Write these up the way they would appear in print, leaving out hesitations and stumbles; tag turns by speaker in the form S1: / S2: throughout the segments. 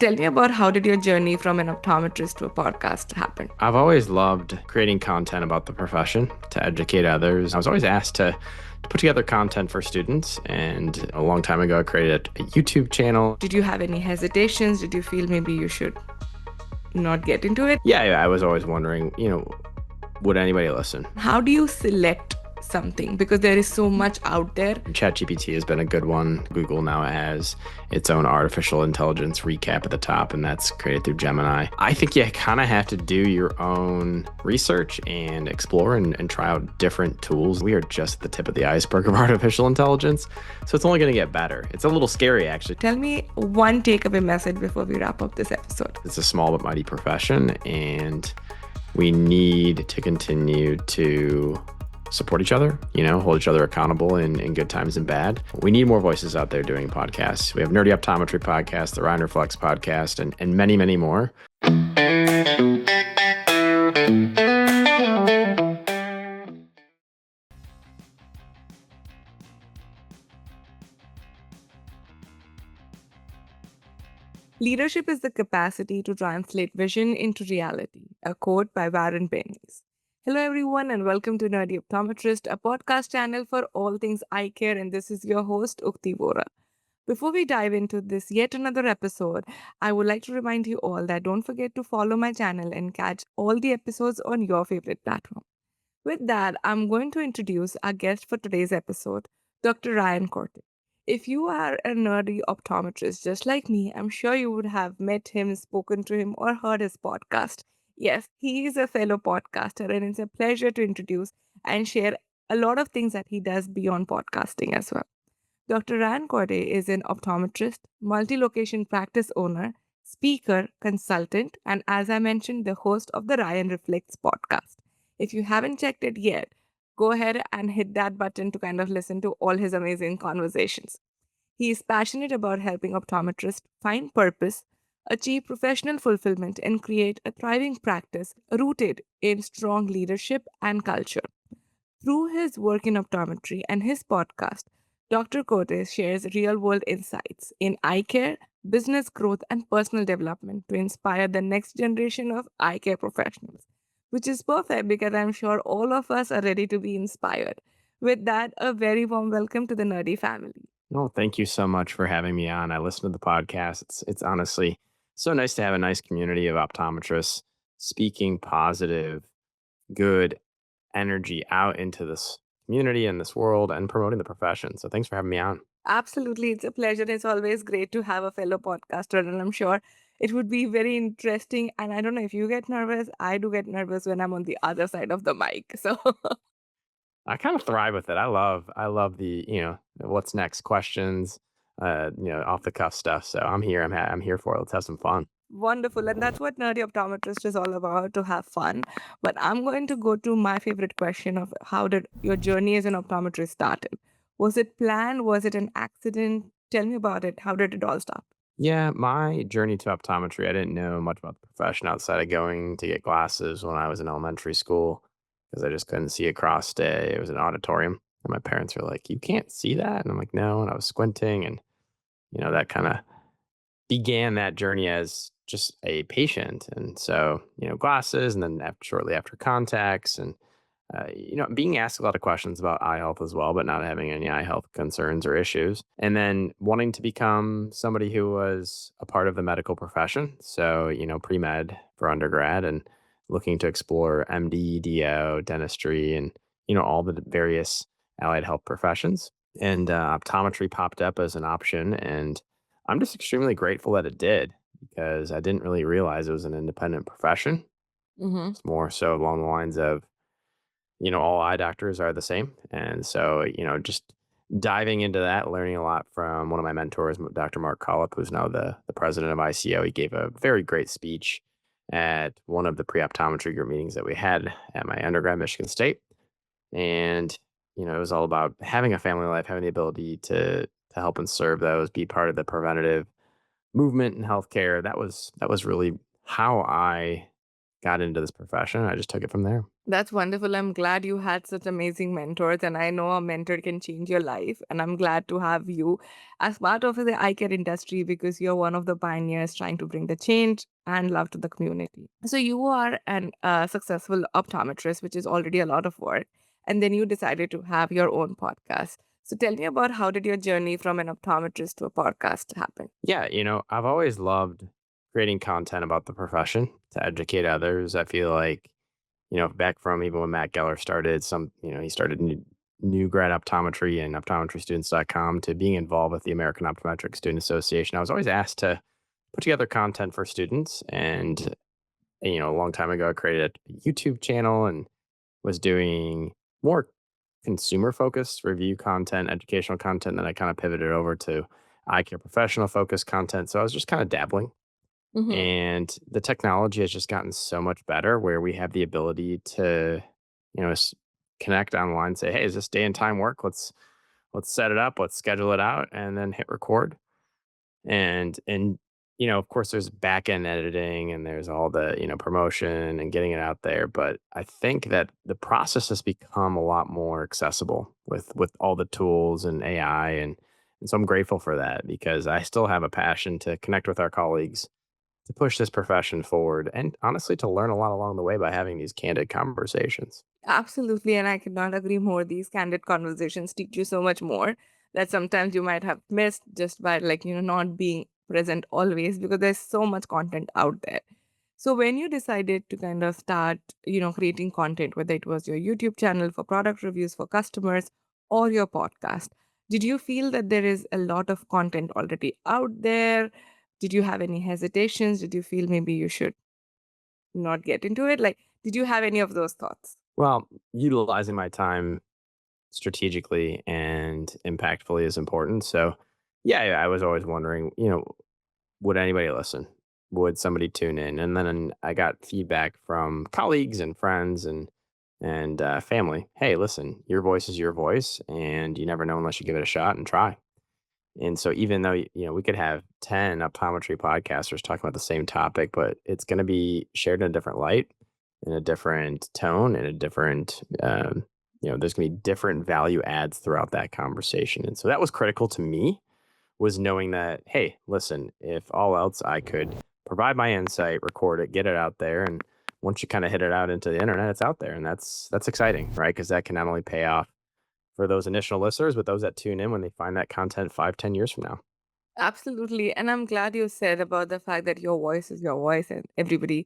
S1: tell me about how did your journey from an optometrist to a podcast happen?
S2: I've always loved creating content about the profession to educate others. I was always asked to put together content for students. And a long time ago, I created a YouTube channel.
S1: Did you have any hesitations? Did you feel maybe you should not get into it?
S2: Yeah, I was always wondering, would anybody listen?
S1: How do you select something? Because there is so much out there.
S2: ChatGPT has been a good one. Google now has its own artificial intelligence recap at the top, and that's created through Gemini. I think you kind of have to do your own research and explore and try out different tools. We are just at the tip of the iceberg of artificial intelligence, so it's only going to get better. It's a little scary, actually.
S1: Tell me one takeaway message before we wrap up this episode.
S2: It's a small but mighty profession, and we need to continue to support each other, hold each other accountable in good times and bad. We need more voices out there doing podcasts. We have Nerdy Optometry podcast, the Ryan Reflects podcast, and many, many more.
S1: Leadership is the capacity to translate vision into reality, a quote by Warren Bennis. Hello, everyone, and welcome to Nerdy Optometrist, a podcast channel for all things eye care, and this is your host, Ukti Vora. Before we dive into this yet another episode, I would like to remind you all that don't forget to follow my channel and catch all the episodes on your favorite platform. With that, I'm going to introduce our guest for today's episode, Dr. Ryan Corte. If you are a nerdy optometrist just like me, I'm sure you would have met him, spoken to him, or heard his podcast. Yes, he is a fellow podcaster, and it's a pleasure to introduce and share a lot of things that he does beyond podcasting as well. Dr. Ryan Corte is an optometrist, multi location practice owner, speaker, consultant, and as I mentioned, the host of the Ryan Reflects podcast. If you haven't checked it yet, go ahead and hit that button to kind of listen to all his amazing conversations. He is passionate about helping optometrists find purpose, achieve professional fulfillment, and create a thriving practice rooted in strong leadership and culture. Through his work in optometry and his podcast, Dr. Cortes shares real world insights in eye care, business growth, and personal development to inspire the next generation of eye care professionals, which is perfect because I'm sure all of us are ready to be inspired. With that, a very warm welcome to the Nerdy family.
S2: Well, thank you so much for having me on. I listen to the podcast. It's honestly so nice to have a nice community of optometrists speaking positive, good energy out into this community and this world and promoting the profession. So thanks for having me on.
S1: Absolutely, it's a pleasure. It's always great to have a fellow podcaster, and I'm sure it would be very interesting. And I don't know if you get nervous, I do get nervous when I'm on the other side of the mic. So
S2: I kind of thrive with it. I love the, what's next questions, off the cuff stuff. So I'm here. I'm here for it. Let's have some fun.
S1: wonderful. And that's what Nerdy Optometrist is all about, to have fun. But I'm going to go to my favorite question of how did your journey as an optometrist started? Was it planned? Was it an accident? Tell me about it. How did it all start?
S2: Yeah, my journey to optometry, I didn't know much about the profession outside of going to get glasses when I was in elementary school because I just couldn't see across it was an auditorium. And my parents were like, "You can't see that?" And I'm like, "No." And I was squinting, and that kind of began that journey as just a patient. And so, glasses, and then shortly after contacts, and being asked a lot of questions about eye health as well, but not having any eye health concerns or issues. And then wanting to become somebody who was a part of the medical profession. So, pre med for undergrad, and looking to explore MD, DO, dentistry, and, all the various allied health professions. And optometry popped up as an option. And I'm just extremely grateful that it did, because I didn't really realize it was an independent profession.
S1: Mm-hmm.
S2: It's more so along the lines of, all eye doctors are the same. And so, just diving into that, learning a lot from one of my mentors, Dr. Mark Collip, who's now the president of ICO. He gave a very great speech at one of the pre-optometry group meetings that we had at my undergrad, Michigan State. And, it was all about having a family life, having the ability to help and serve those, be part of the preventative movement in healthcare. That was really how I got into this profession. I just took it from there.
S1: That's wonderful. I'm glad you had such amazing mentors, and I know a mentor can change your life. And I'm glad to have you as part of the eye care industry because you're one of the pioneers trying to bring the change and love to the community. So, you are an successful optometrist, which is already a lot of work. And then you decided to have your own podcast. So, tell me about how did your journey from an optometrist to a podcast happen?
S2: Yeah, I've always loved creating content about the profession to educate others. I feel like, back from even when Matt Geller started he started new grad optometry and optometrystudents.com to being involved with the American Optometric Student Association. I was always asked to put together content for students. And, a long time ago, I created a YouTube channel and was doing more consumer focused review content, educational content. Then I kind of pivoted over to eye care professional focused content. So I was just kind of dabbling.
S1: Hmm.
S2: And the technology has just gotten so much better where we have the ability to, you know, s- connect online, say, hey, is this day and time work? Let's set it up, let's schedule it out, and then hit record. And of course there's back end editing and there's all the, promotion and getting it out there, but I think that the process has become a lot more accessible with all the tools and AI, and so I'm grateful for that because I still have a passion to connect with our colleagues to push this profession forward and honestly to learn a lot along the way by having these candid conversations.
S1: Absolutely, and I cannot agree more. These candid conversations teach you so much more that sometimes you might have missed just by not being present always because there's so much content out there. So when you decided to kind of start, creating content, whether it was your YouTube channel for product reviews for customers or your podcast, did you feel that there is a lot of content already out there? Did you have any hesitations? Did you feel maybe you should not get into it? Like, did you have any of those thoughts?
S2: Well, utilizing my time strategically and impactfully is important. So, yeah, I was always wondering, would anybody listen? Would somebody tune in? And then I got feedback from colleagues and friends and family. Hey, listen, your voice is your voice, and you never know unless you give it a shot and try. And so even though, we could have 10 optometry podcasters talking about the same topic, but it's going to be shared in a different light, in a different tone, in a different, there's going to be different value adds throughout that conversation. And so that was critical to me, was knowing that, hey, listen, if all else, I could provide my insight, record it, get it out there. And once you kind of hit it out into the internet, it's out there. And that's exciting, right? Because that can not only pay off for those initial listeners, but those that tune in when they find that content 5, 10 years from now.
S1: Absolutely. And I'm glad you said about the fact that your voice is your voice and everybody,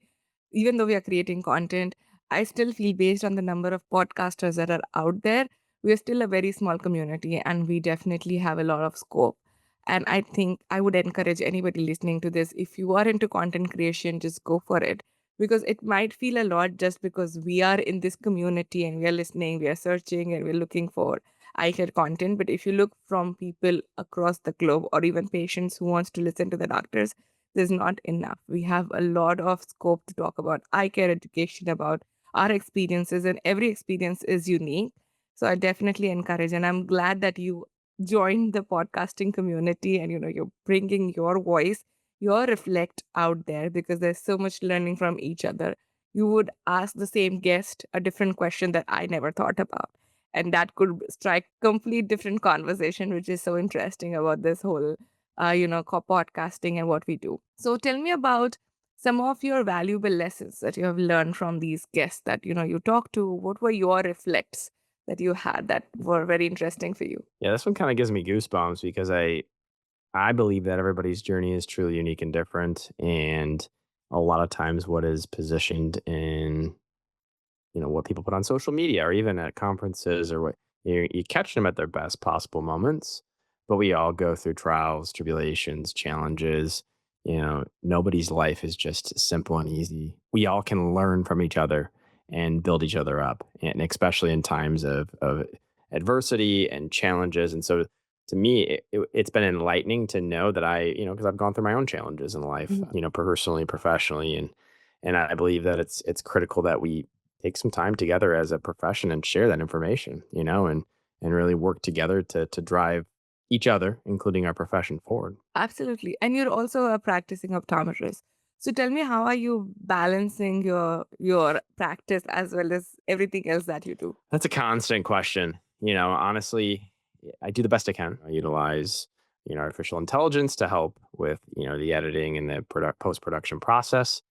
S1: even though we are creating content, I still feel based on the number of podcasters that are out there, we are still a very small community and we definitely have a lot of scope. And I think I would encourage anybody listening to this, if you are into content creation, just go for it because it might feel a lot just because we are in this community and we are listening, we are searching, and we're looking for eye care content. But if you look from people across the globe or even patients who wants to listen to the doctors, there's not enough. We have a lot of scope to talk about eye care education, about our experiences, and every experience is unique. So I definitely encourage, and I'm glad that you joined the podcasting community and you're bringing your voice, your reflect out there because there's so much learning from each other. You would ask the same guest a different question that I never thought about, and that could strike complete different conversation, which is so interesting about this whole podcasting and what we do. So tell me about some of your valuable lessons that you have learned from these guests that you talked to. What were your reflects that you had that were very interesting for you?
S2: Yeah, this one kind of gives me goosebumps because I believe that everybody's journey is truly unique and different, and a lot of times what is positioned in, what people put on social media or even at conferences or what you catch them at their best possible moments. But we all go through trials, tribulations, challenges. Nobody's life is just simple and easy. We all can learn from each other and build each other up, and especially in times of adversity and challenges. And so to me, it's been enlightening to know that because I've gone through my own challenges in life,
S1: Mhm.
S2: personally, professionally, and I believe that it's critical that we take some time together as a profession and share that information, and really work together to drive each other, including our profession, forward.
S1: Absolutely. And you're also a practicing optometrist. So tell me, how are you balancing your practice as well as everything else that you do?
S2: That's a constant question. Honestly, I do the best I can. I utilize, artificial intelligence to help with, the editing and the post production process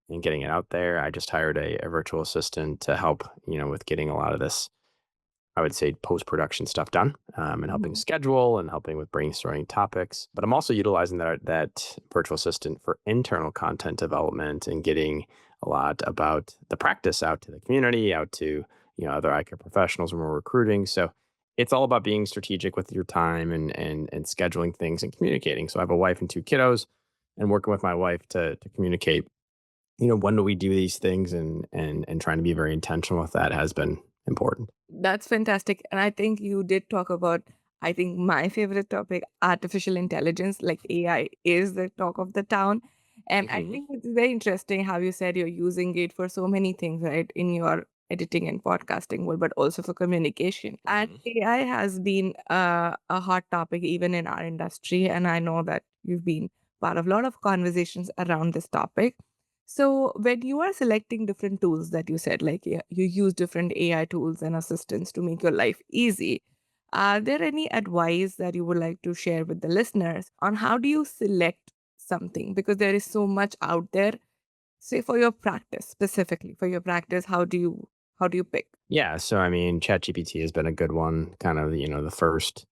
S2: and getting it out there. I just hired a virtual assistant to help, with getting a lot of this, I would say, post production stuff done, and helping
S1: Mhm.
S2: schedule and helping with brainstorming topics. But I'm also utilizing that virtual assistant for internal content development and getting a lot about the practice out to the community, out to other eye care professionals when we're recruiting. So it's all about being strategic with your time and scheduling things and communicating. So I have a wife and two kiddos, and working with my wife to communicate. When do we do these things, and trying to be very intentional with that has been important.
S1: That's fantastic. And I think you did talk about, I think, my favorite topic, artificial intelligence, like AI is the talk of the town. And I
S2: Mhm.
S1: think it's very interesting how you said you're using it for so many things, right, in your editing and podcasting world, but also for communication. And
S2: Mhm.
S1: AI has been a hot topic even in our industry. And I know that you've been part of a lot of conversations around this topic. So when you are selecting different tools that you said, like you use different AI tools and assistants to make your life easy, are there any advice that you would like to share with the listeners on how do you select something? Because there is so much out there. Say for your practice, specifically for your practice, how do you pick?
S2: Yeah, so I mean, ChatGPT has been a good one, kind of, the first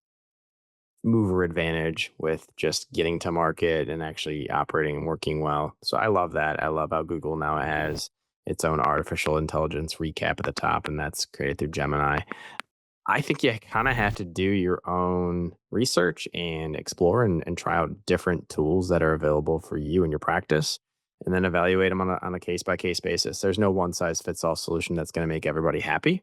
S2: mover advantage with just getting to market and actually operating and working well. So I love that. I love how Google now has its own artificial intelligence recap at the top, and that's created through Gemini. I think you kind of have to do your own research and explore and try out different tools that are available for you and your practice, and then evaluate them on a case by case basis. There's no one size fits all solution that's going to make everybody happy,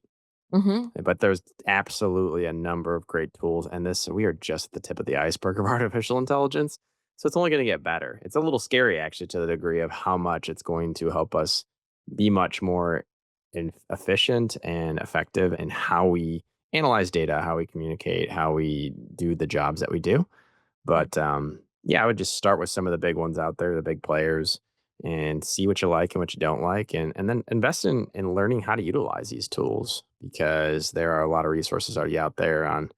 S1: Mm-hmm.
S2: but there's absolutely a number of great tools. And this, we are just at the tip of the iceberg of artificial intelligence. So it's only going to get better. It's a little scary, actually, to the degree of how much it's going to help us be much more efficient and effective in how we analyze data, how we communicate, how we do the jobs that we do. But yeah, I would just start with some of the big ones out there, the big players, and see what you like and what you don't like, and then invest in learning how to utilize these tools, because there are a lot of resources already out there on,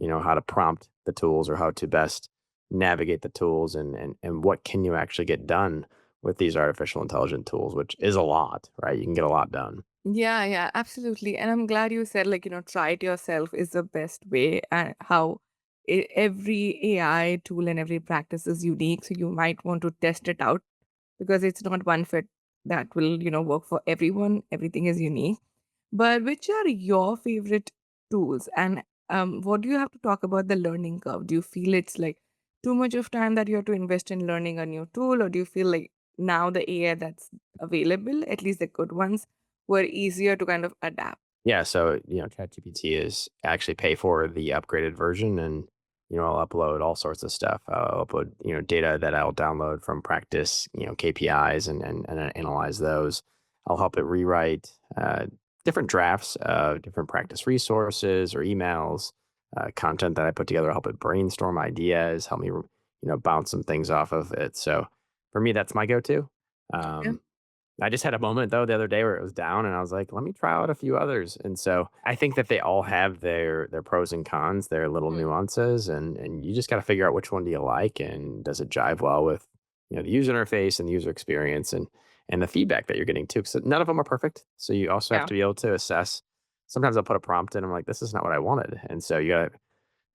S2: how to prompt the tools or how to best navigate the tools, and what can you actually get done with these artificial intelligent tools, which is a lot, right? You can get a lot done.
S1: Yeah, yeah, absolutely. And I'm glad you said, like, try it yourself is the best way, and how every AI tool and every practice is unique. So you might want to test it out because it's not one fit that will, work for everyone. Everything is unique. But which are your favorite tools? And what do you have to talk about the learning curve? Do you feel it's like too much of time that you have to invest in learning a new tool, or do you feel like now the AI that's available, at least the good ones, were easier to kind of adapt?
S2: Yeah, so, ChatGPT is actually pay for the upgraded version, and, I'll upload all sorts of stuff. I'll upload, data that I'll download from practice, KPIs, and analyze those. I'll help it rewrite different drafts of different practice resources or emails, content that I put together, help it brainstorm ideas, help me, bounce some things off of it. So for me, that's my go-to.
S1: Okay.
S2: Um, I just had a moment though the other day where it was down, and I was like, let me try out a few others. And so I think that they all have their pros and cons, their little
S1: Mhm.
S2: nuances, and you just got to figure out which one do you like, and does it jive well with, the user interface and the user experience, and the feedback that you're getting too. Because none of them are perfect. So you also have
S1: Yeah.
S2: to be able to assess. Sometimes I'll put a prompt in, I'm like, this is not what I wanted. And so you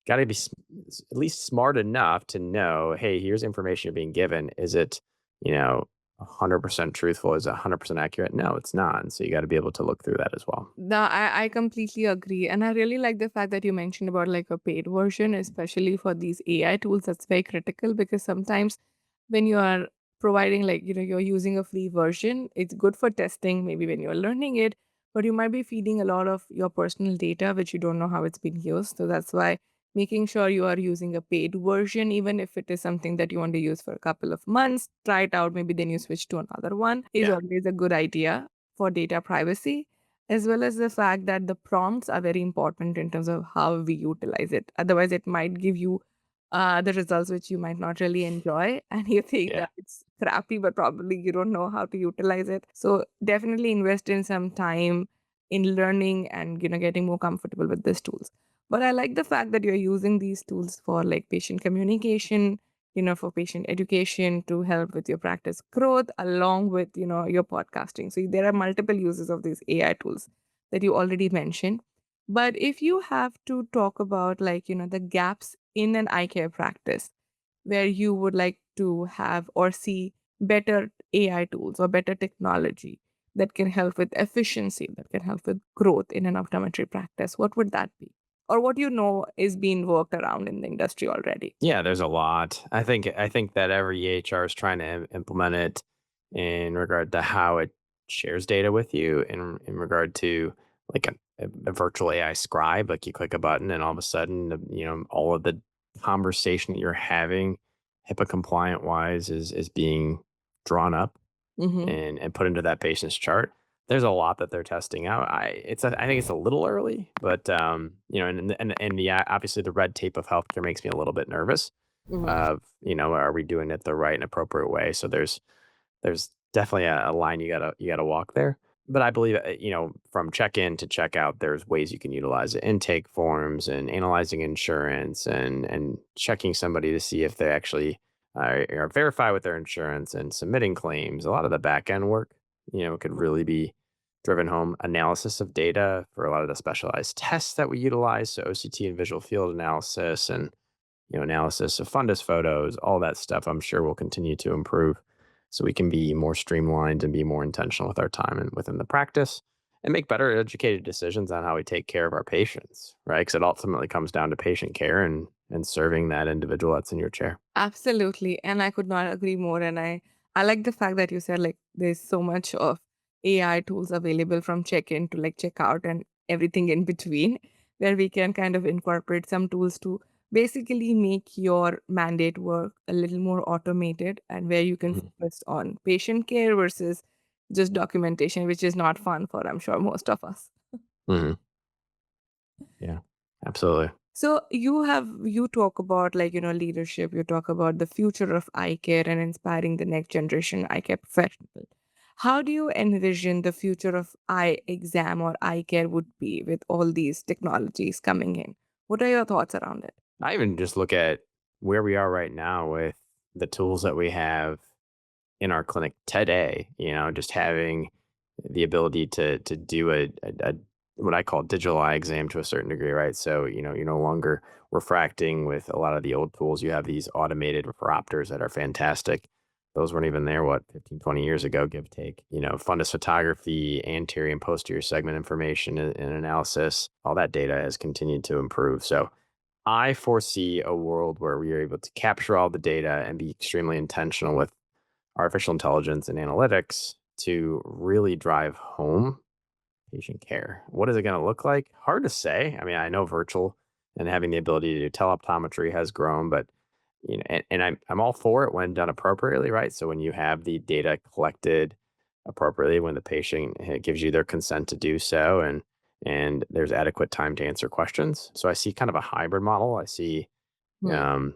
S2: gotta be at least smart enough to know, hey, here's information you're being given. Is it, you know, 100% truthful? Is it 100% accurate? No, it's not. And so you got to be able to look through that as well.
S1: No, I completely agree. And I really like the fact that you mentioned about like a paid version, especially for these AI tools. That's very critical because sometimes when you are providing, like, you're using a free version, it's good for testing, maybe when you're learning it, but you might be feeding a lot of your personal data, which you don't know how it's been used. So that's why making sure you are using a paid version, even if it is something that you want to use for a couple of months, try it out, maybe then you switch to another one, is
S2: Yeah.
S1: always a good idea for data privacy, as well as the fact that the prompts are very important in terms of how we utilize it. Otherwise, it might give you the results which you might not really enjoy, and you think
S2: Yeah.
S1: that it's crappy, but probably you don't know how to utilize it. So definitely invest in some time in learning and getting more comfortable with these tools. But I like the fact that you're using these tools for like patient communication, for patient education to help with your practice growth along with, your podcasting. So there are multiple uses of these AI tools that you already mentioned. But if you have to talk about like, the gaps in an eye care practice where you would like to have or see better AI tools or better technology that can help with efficiency, that can help with growth in an optometry practice, what would that be? Or what is being worked around in the industry already?
S2: Yeah, there's a lot. I think that every EHR is trying to implement it in regard to how it shares data with you in regard to like a virtual AI scribe. Like you click a button and all of a sudden, all of the conversation that you're having, HIPAA compliant wise, is being drawn up
S1: Mm-hmm.
S2: and put into that patient's chart. There's a lot that they're testing out. I think it's a little early, but obviously the red tape of healthcare makes me a little bit nervous.
S1: Mm-hmm.
S2: Of are we doing it the right and appropriate way? So there's definitely a line you gotta walk there. But I believe from check in to check out, there's ways you can utilize it. Intake forms and analyzing insurance and checking somebody to see if they actually are verified with their insurance and submitting claims. A lot of the back end work, could really be driven home. Analysis of data for a lot of the specialized tests that we utilize, so OCT and visual field analysis and analysis of fundus photos, all that stuff, I'm sure will continue to improve so we can be more streamlined and be more intentional with our time and within the practice and make better educated decisions on how we take care of our patients, right? Because it ultimately comes down to patient care and serving that individual that's in your chair.
S1: Absolutely. And I could not agree more. And I like the fact that you said like there's so much of AI tools available from check-in to like check-out and everything in between, where we can kind of incorporate some tools to basically make your mandate work a little more automated and where you can
S2: Mhm.
S1: focus on patient care versus just documentation, which is not fun for, I'm sure, most of us.
S2: Mhm. Yeah, absolutely.
S1: So you talk about like, leadership, you talk about the future of eye care and inspiring the next generation eye care professional. How do you envision the future of eye exam or eye care would be with all these technologies coming in? What are your thoughts around it?
S2: I even just look at where we are right now with the tools that we have in our clinic today, just having the ability to do a what I call digital eye exam to a certain degree, right? So, you're no longer refracting with a lot of the old tools. You have these automated refractors that are fantastic. Those weren't even there, what, 15, 20 years ago, give take. Fundus photography, anterior and posterior segment information and analysis, all that data has continued to improve. So I foresee a world where we are able to capture all the data and be extremely intentional with artificial intelligence and analytics to really drive home patient care. What is it going to look like? Hard to say. I mean, I know virtual and having the ability to do teleoptometry has grown, but and I'm all for it when done appropriately, right? So when you have the data collected appropriately, when the patient gives you their consent to do so, and there's adequate time to answer questions. So I see kind of a hybrid model. I see
S1: Hmm.
S2: um,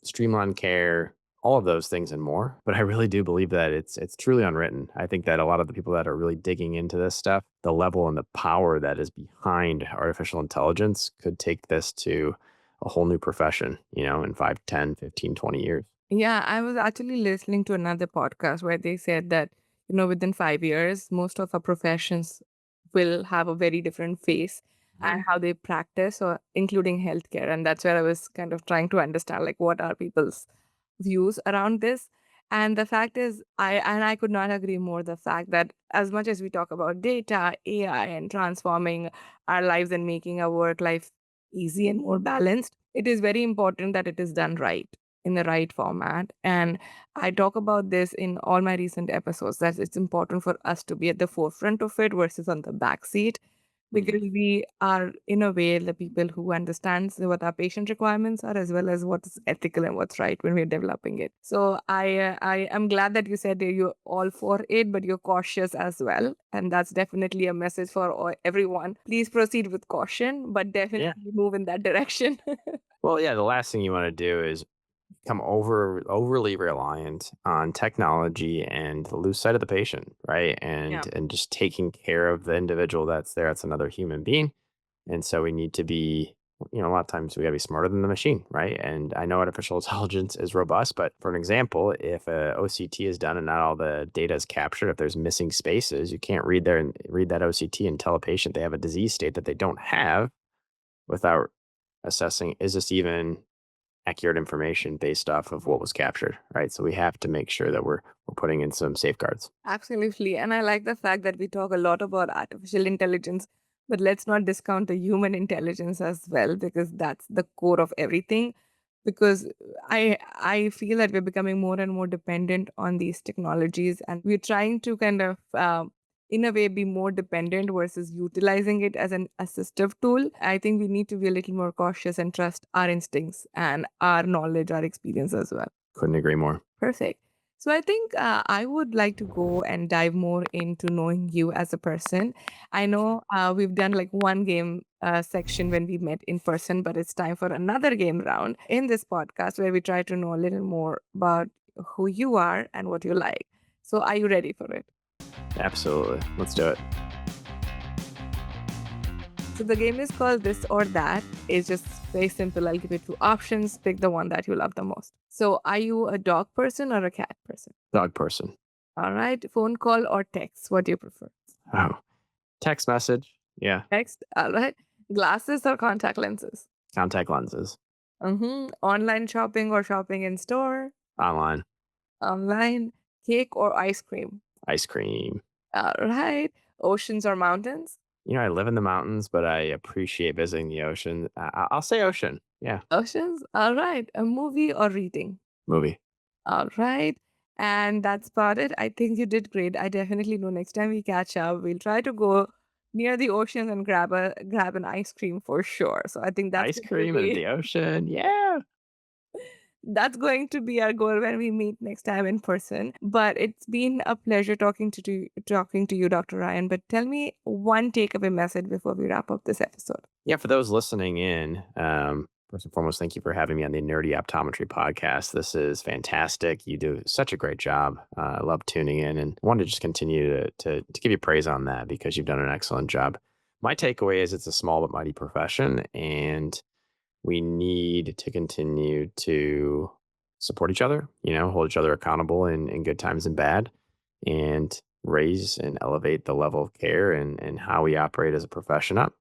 S2: streamlined care, all of those things and more. But I really do believe that it's truly unwritten. I think that a lot of the people that are really digging into this stuff, the level and the power that is behind artificial intelligence could take this to a whole new profession, in 5, 10, 15, 20 years.
S1: Yeah, I was actually listening to another podcast where they said that, within 5 years, most of our professions will have a very different face and how they practice, or including healthcare. And that's where I was kind of trying to understand, like, what are people's views around this. And the fact is, I could not agree more. The fact that as much as we talk about data, AI, and transforming our lives and making our work life easy and more balanced, it is very important that it is done right in the right format. And I talk about this in all my recent episodes that it's important for us to be at the forefront of it versus on the back seat, because
S2: Mhm.
S1: we are in a way the people who understands what our patient requirements are as well as what's ethical and what's right when we're developing it. So I am glad that you said that you're all for it, but you're cautious as well, and that's definitely a message for everyone. Please proceed with caution, but
S2: Yeah.
S1: definitely move in that direction.
S2: Well, yeah, the last thing you want to do is become overly reliant on technology and lose sight of the patient, right?
S1: Yeah.
S2: And just taking care of the individual that's there. That's another human being. And so we need to be, a lot of times we got to be smarter than the machine, right? And I know artificial intelligence is robust, but for an example, if a OCT is done and not all the data is captured, if there's missing spaces, you can't read there and read that OCT and tell a patient they have a disease state that they don't have without assessing, is this even accurate information based off of what was captured, right? So we have to make sure that we're putting in some safeguards.
S1: Absolutely. And I like the fact that we talk a lot about artificial intelligence, but let's not discount the human intelligence as well, because that's the core of everything. Because I feel that we're becoming more and more dependent on these technologies, and we're trying to kind of in a way be more dependent versus utilizing it as an assistive tool. I think we need to be a little more cautious and trust our instincts and our knowledge, our experience as well.
S2: Couldn't agree more.
S1: Perfect. So I think I would like to go and dive more into knowing you as a person. I know we've done like one game section when we met in person, but it's time for another game round in this podcast where we try to know a little more about who you are and what you like. So are you ready for it?
S2: Absolutely. Let's do it.
S1: So the game is called This or That. It's just very simple. I'll give you two options. Pick the one that you love the most. So are you a dog person or a cat person?
S2: Dog person.
S1: All right. Phone call or text? What do you prefer?
S2: Oh, text message. Yeah.
S1: Text. All right. Glasses or contact lenses?
S2: Contact lenses.
S1: Online shopping or shopping in store?
S2: Online.
S1: Online. Cake or ice cream?
S2: Ice cream.
S1: All right. Oceans or mountains?
S2: I live in the mountains, but I appreciate visiting the ocean. I'll say ocean. Yeah.
S1: Oceans. All right. A movie or reading?
S2: Movie.
S1: All right. And that's about it. I think you did great. I definitely know next time we catch up, we'll try to go near the ocean and grab an ice cream for sure. So I think that's
S2: Ice
S1: going to
S2: cream and
S1: be
S2: the ocean. Yeah.
S1: that's going to be our goal when we meet next time in person. But it's been a pleasure talking to you, Dr. Ryan. But tell me one takeaway message before we wrap up this episode.
S2: Yeah. For those listening in, first and foremost, thank you for having me on the Nerdy Optometry podcast. This is fantastic. You do such a great job. I love tuning in and wanted to just continue to give you praise on that because you've done an excellent job. My takeaway is it's a small but mighty profession, and we need to continue to support each other, hold each other accountable in good times and bad, and raise and elevate the level of care and how we operate as a profession up.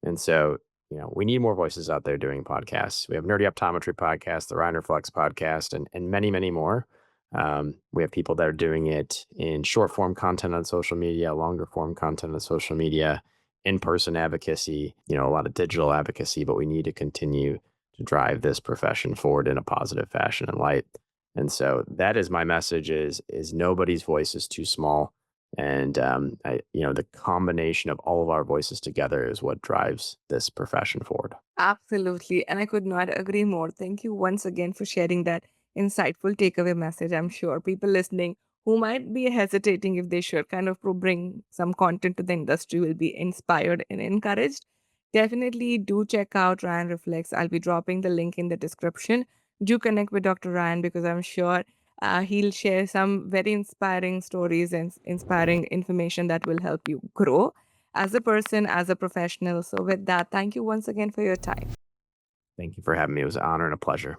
S2: And so, we need more voices out there doing podcasts. We have Nerdy Optometry podcast, the Ryan Reflex podcast, and many, many more. We have people that are doing it in short form content on social media, longer form content on social media, in person advocacy, a lot of digital advocacy, but we need to continue to drive this profession forward in a positive fashion and light. And so that is my message is nobody's voice is too small. And the combination of all of our voices together is what drives this profession forward.
S1: Absolutely. And I could not agree more. Thank you once again for sharing that insightful takeaway message. I'm sure people listening who might be hesitating if they should kind of bring some content to the industry will be inspired and encouraged. Definitely do check out Ryan Reflex. I'll be dropping the link in the description. Do connect with Dr. Ryan because I'm sure he'll share some very inspiring stories and inspiring information that will help you grow as a person, as a professional. So, with that, thank you once again for your time.
S2: Thank you for having me. It was an honor and a pleasure.